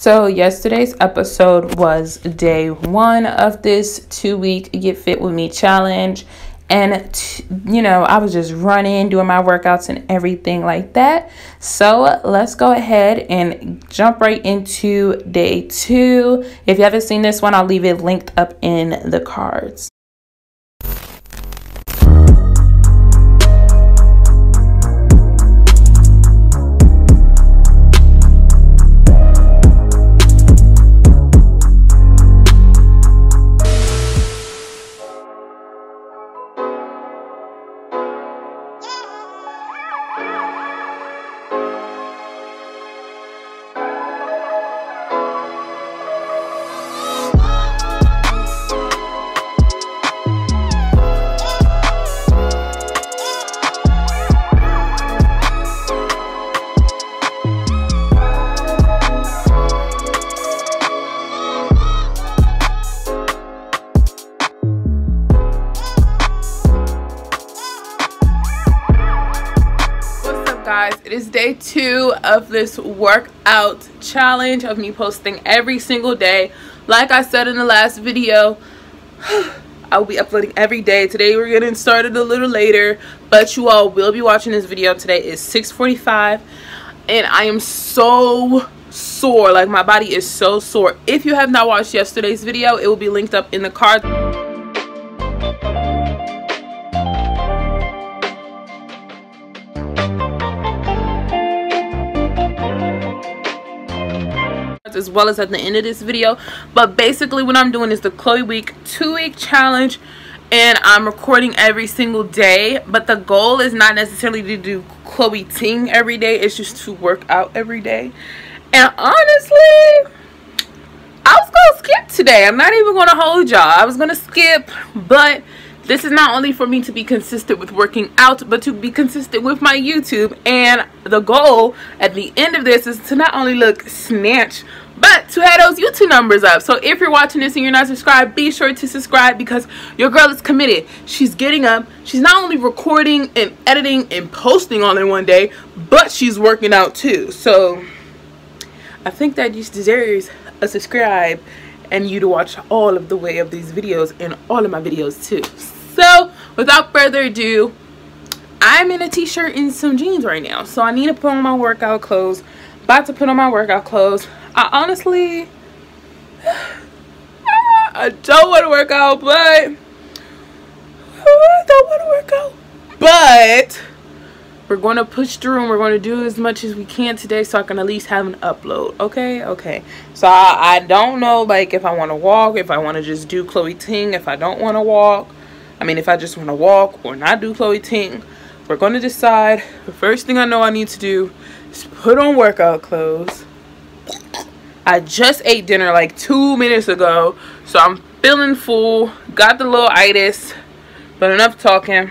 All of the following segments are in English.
So yesterday's episode was day 1 of this 2-week Get Fit With Me challenge. And, I was just running, doing my workouts and everything like that. So let's go ahead and jump right into day 2. If you haven't seen this one, I'll leave it linked up in the cards. Guys, it is day 2 of this workout challenge of me posting every single day. Like I said in the last video, I will be uploading every day. Today we're getting started a little later, but you all will be watching this video. Today is 6:45 and I am so sore. Like, my body is so sore. If you have not watched yesterday's video, it will be linked up in the card. As well as at the end of this video. But basically what I'm doing is the Chloe Week 2-week challenge, and I'm recording every single day. But the goal is not necessarily to do Chloe Ting every day, it's just to work out every day. And honestly, I was gonna skip today. I'm not even gonna hold y'all, I was gonna skip. But this is not only for me to be consistent with working out, but to be consistent with my YouTube. And the goal at the end of this is to not only look snatched, but to have those YouTube numbers up. So if you're watching this and you're not subscribed, be sure to subscribe, because your girl is committed. She's getting up. She's not only recording and editing and posting all in one day, but she's working out too. So I think that just deserves a subscribe and you to watch all of the way of these videos and all of my videos too. So without further ado, I'm in a t-shirt and some jeans right now, so I need to put on my workout clothes. About to put on my workout clothes. I honestly, I don't want to work out, but we're going to push through and we're going to do as much as we can today, so I can at least have an upload. Okay. So I don't know, like, if I want to walk, if I want to just do Chloe Ting, if I don't want to walk. I mean, if I just want to walk or not do Chloe Ting. We're going to decide. The first thing I know I need to do is put on workout clothes. I just ate dinner like 2 minutes ago, so I'm feeling full. Got the little itis, but enough talking.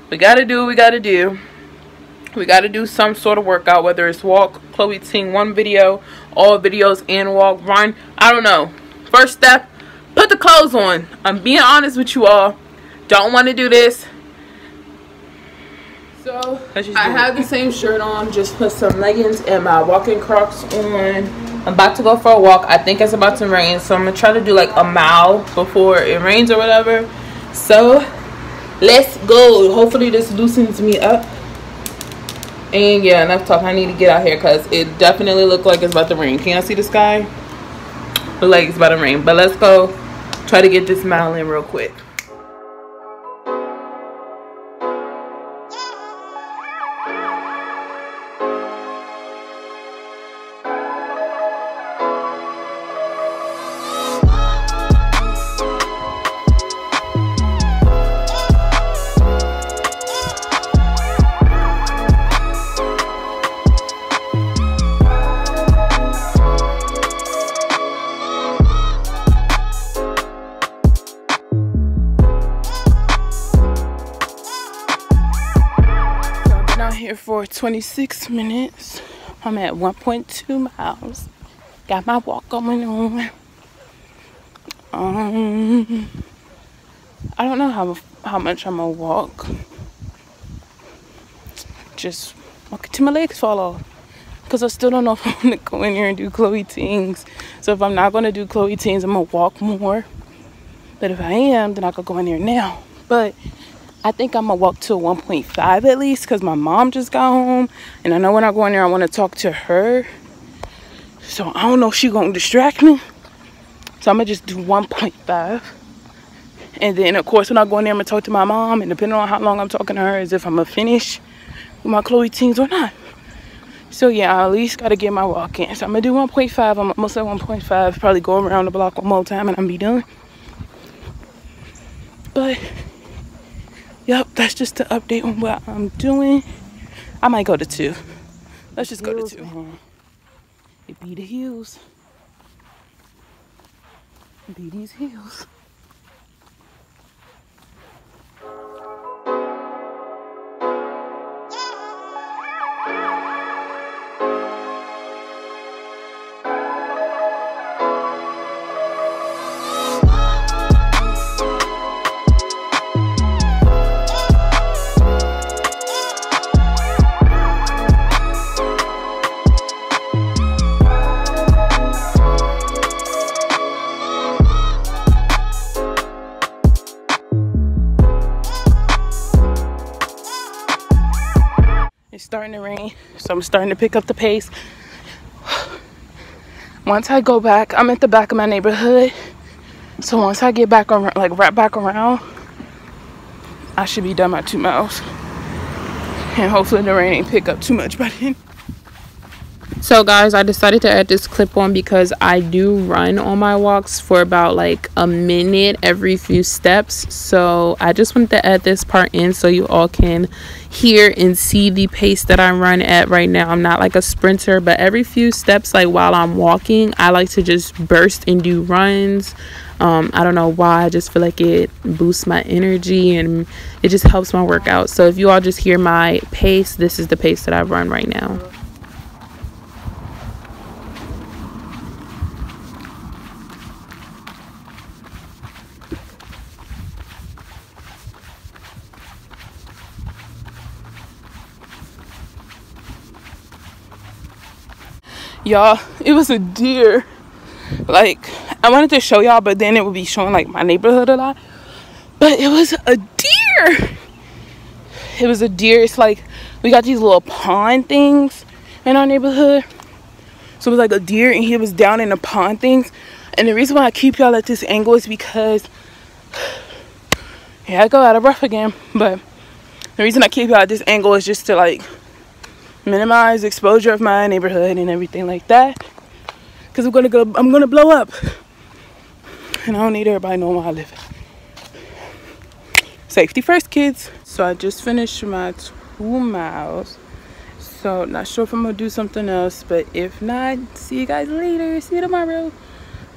We gotta do what we gotta do. We gotta do some sort of workout, whether it's walk, Chloe Ting, one video, all videos, and walk, run. I don't know. First step, put the clothes on. I'm being honest with you all. Don't want to do this. So I have the same shirt on, just put some leggings and my walking Crocs on. I'm about to go for a walk. I think it's about to rain, so I'm gonna try to do like a mile before it rains or whatever. So let's go. Hopefully this loosens me up. And yeah, enough talk. I need to get out here because it definitely looked like it's about to rain. Can y'all see the sky? Look like it's about to rain. But let's go try to get this mile in real quick. Here for 26 minutes. I'm at 1.2 miles. Got my walk going on. I don't know how much I'm gonna walk. Just walk till my legs fall off. because I still don't know if I'm going to go in here and do Chloe Tings. So if I'm not going to do Chloe Tings, I'm going to walk more. But if I am, then I could go in there now. But I think I'm going to walk to 1.5 at least, because my mom just got home. And I know when I go in there, I want to talk to her. So I don't know if she's going to distract me. So I'm going to just do 1.5. And then, of course, when I go in there, I'm going to talk to my mom. And depending on how long I'm talking to her is if I'm going to finish with my Chloe Tings or not. So, yeah, I at least got to get my walk in. So I'm going to do 1.5. I'm almost at 1.5. Probably go around the block one more time and I'm be done. But, yep, that's just the update on what I'm doing. I might go to 2. Let's just go to 2. Man. It be the heels. It be these heels. It's starting to rain, so I'm starting to pick up the pace. Once I go back, I'm at the back of my neighborhood, so once I get back around, like right back around, I should be done my 2 miles, and hopefully the rain ain't pick up too much by then. So guys, I decided to add this clip on because I do run on my walks for about like a minute every few steps. So I just wanted to add this part in so you all can hear and see the pace that I run at right now. I'm not like a sprinter, but every few steps, like while I'm walking, I like to just burst and do runs. I don't know why, I just feel like it boosts my energy and it just helps my workout. So if you all just hear my pace, this is the pace that I run right now. Y'all, it was a deer. Like, I wanted to show y'all, but then it would be showing like my neighborhood a lot. But it was a deer. It was a deer. It's like we got these little pond things in our neighborhood. So it was like a deer and he was down in the pond things. And the reason why I keep y'all at this angle is because, yeah, I go out of breath again. But the reason I keep y'all at this angle is just to like minimize exposure of my neighborhood and everything like that, because I'm gonna blow up and I don't need everybody knowing where I live. Safety first, kids. So I just finished my 2 miles, so not sure if I'm gonna do something else, but if not, see you guys later. See you tomorrow.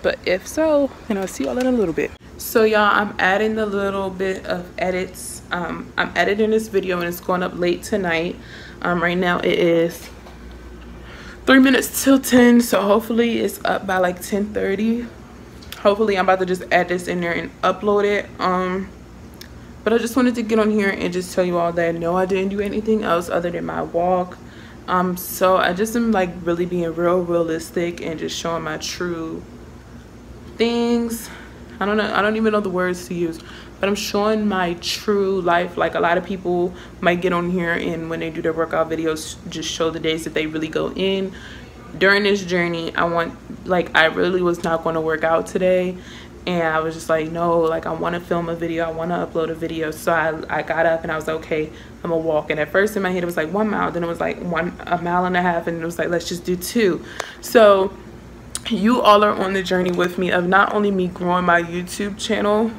But if so, then I'll see y'all in a little bit. So y'all, I'm adding a little bit of edits. I'm editing this video and it's going up late tonight. Right now it is 3 minutes till 10, so hopefully it's up by like 10:30. Hopefully I'm about to just add this in there and upload it. But I just wanted to get on here and just tell you all that no, I didn't do anything else other than my walk. So I just am like really being realistic and just showing my true things. I don't even know the words to use, but I'm showing my true life. Like a lot of people might get on here and when they do their workout videos, just show the days that they really go in. During this journey, I really was not going to work out today, and I was just like, no, like I want to film a video, I want to upload a video. So I got up and I was like, okay, I'm gonna walk. And at first in my head it was like 1 mile, then it was like a mile and a half, and it was like, let's just do 2. So you all are on the journey with me of not only me growing my YouTube channel,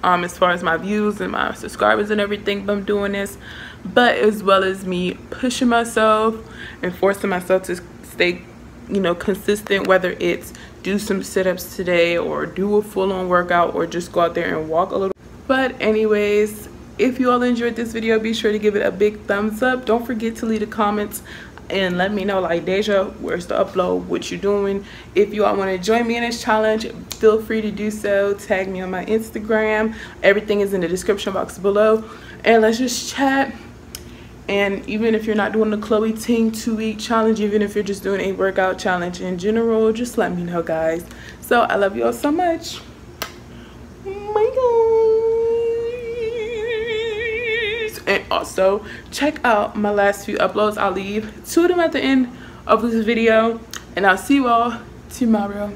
as far as my views and my subscribers and everything, but I'm doing this, but as well as me pushing myself and forcing myself to stay, you know, consistent, whether it's do some sit-ups today or do a full-on workout or just go out there and walk a little. But anyways, if you all enjoyed this video, be sure to give it a big thumbs up. Don't forget to leave the comments and let me know, like, Deja, where's the upload, what you doing. If you all want to join me in this challenge, feel free to do so. Tag me on my Instagram. Everything is in the description box below, and let's just chat. And even if you're not doing the Chloe Ting 2-week challenge, even if you're just doing a workout challenge in general, just let me know, guys. So I love you all so much. Bye, guys. And also check out my last few uploads. I'll leave 2 of them at the end of this video, and I'll see you all tomorrow.